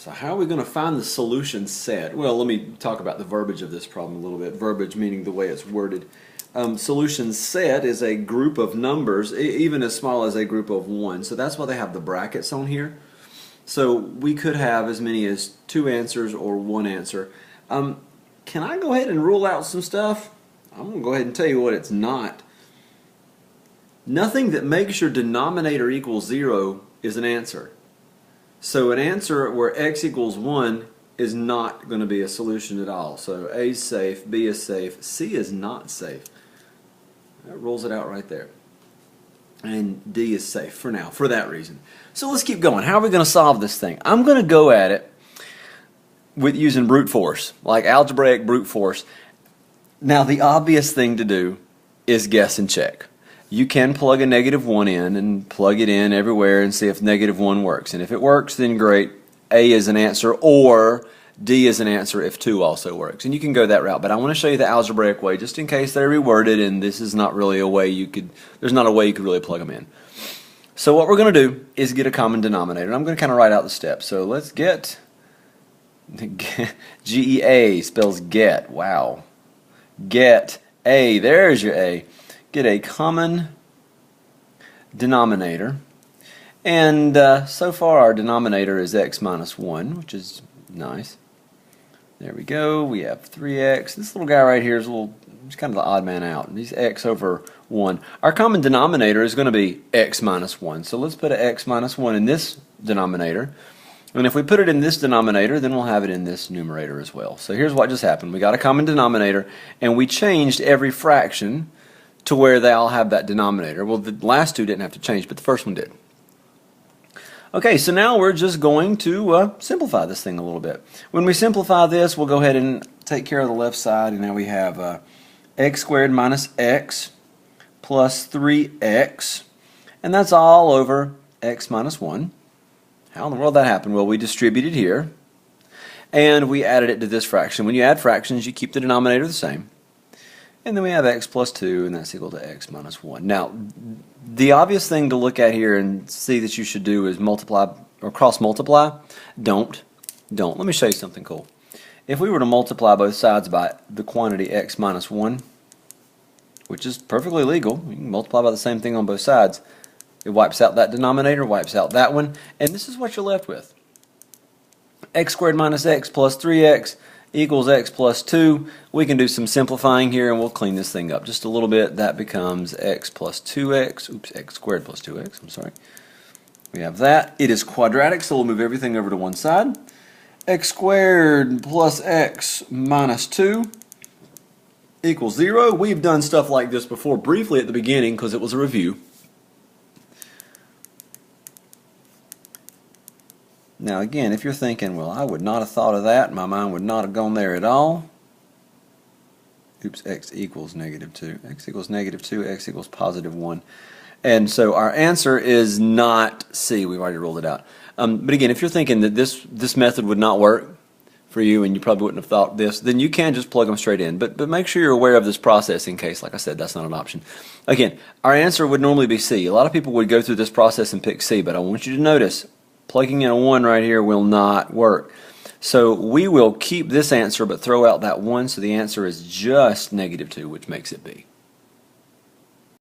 So how are we going to find the solution set? Well, let me talk about the verbiage of this problem a little bit. Verbiage meaning the way it's worded. Solution set is a group of numbers, even as small as a group of 1. So that's why they have the brackets on here. So we could have as many as 2 answers or 1 answer. Can I go ahead and rule out some stuff? I'm going to go ahead and tell you what it's not. Nothing that makes your denominator equal 0 is an answer. So an answer where x equals 1 is not going to be a solution at all. So A is safe, B is safe, C is not safe. That rules it out right there. And D is safe for now, for that reason. So let's keep going. How are we going to solve this thing? I'm going to go at it with using brute force, like algebraic brute force. Now the obvious thing to do is guess and check. You can plug a -1 in and plug it in everywhere and see if -1 works. And if it works, then great. A is an answer, or D is an answer if 2 also works. And you can go that route. But I want to show you the algebraic way, just in case they're reworded and this is not really a way you could, there's not a way you could really plug them in. So what we're going to do is get a common denominator. And I'm going to kind of write out the steps. So let's get, G-E-A spells get. Wow. Get A. There's your A. Get a common denominator, and so far our denominator is x minus 1, which is nice. There we go. We have 3x. This little guy right here is he's kind of the odd man out, and he's x over 1. Our common denominator is going to be x minus 1, so let's put an x minus 1 in this denominator, and if we put it in this denominator, then we'll have it in this numerator as well. So here's what just happened. We got a common denominator, and we changed every fraction to where they all have that denominator. Well, the last two didn't have to change, but the first one did. Okay, so now we're just going to simplify this thing a little bit. When we simplify this, we'll go ahead and take care of the left side, and now we have x squared minus x plus 3x, and that's all over x minus 1. How in the world that happened? Well, we distributed here, and we added it to this fraction. When you add fractions, you keep the denominator the same. And then we have x plus 2, and that's equal to x minus 1. Now, the obvious thing to look at here and see that you should do is multiply or cross multiply. Don't. Let me show you something cool. If we were to multiply both sides by the quantity x minus 1, which is perfectly legal, you can multiply by the same thing on both sides. It wipes out that denominator, wipes out that one, and this is what you're left with. X squared minus x plus 3x equals x plus 2. We can do some simplifying here and we'll clean this thing up just a little bit. That becomes x plus 2x, oops, x squared plus 2x, I'm sorry. We have that. It is quadratic, so we'll move everything over to one side. X squared plus x minus 2 equals 0. We've done stuff like this before briefly at the beginning because it was a review. Now again, if you're thinking, well, I would not have thought of that, my mind would not have gone there at all. Oops, x equals -2. X equals -2, x equals positive 1. And so our answer is not C. We've already ruled it out. But again, if you're thinking that this method would not work for you and you probably wouldn't have thought this, then you can just plug them straight in. But make sure you're aware of this process in case, like I said, that's not an option. Again, our answer would normally be C. A lot of people would go through this process and pick C, but I want you to notice plugging in a 1 right here will not work. So we will keep this answer but throw out that 1, so the answer is just -2, which makes it B.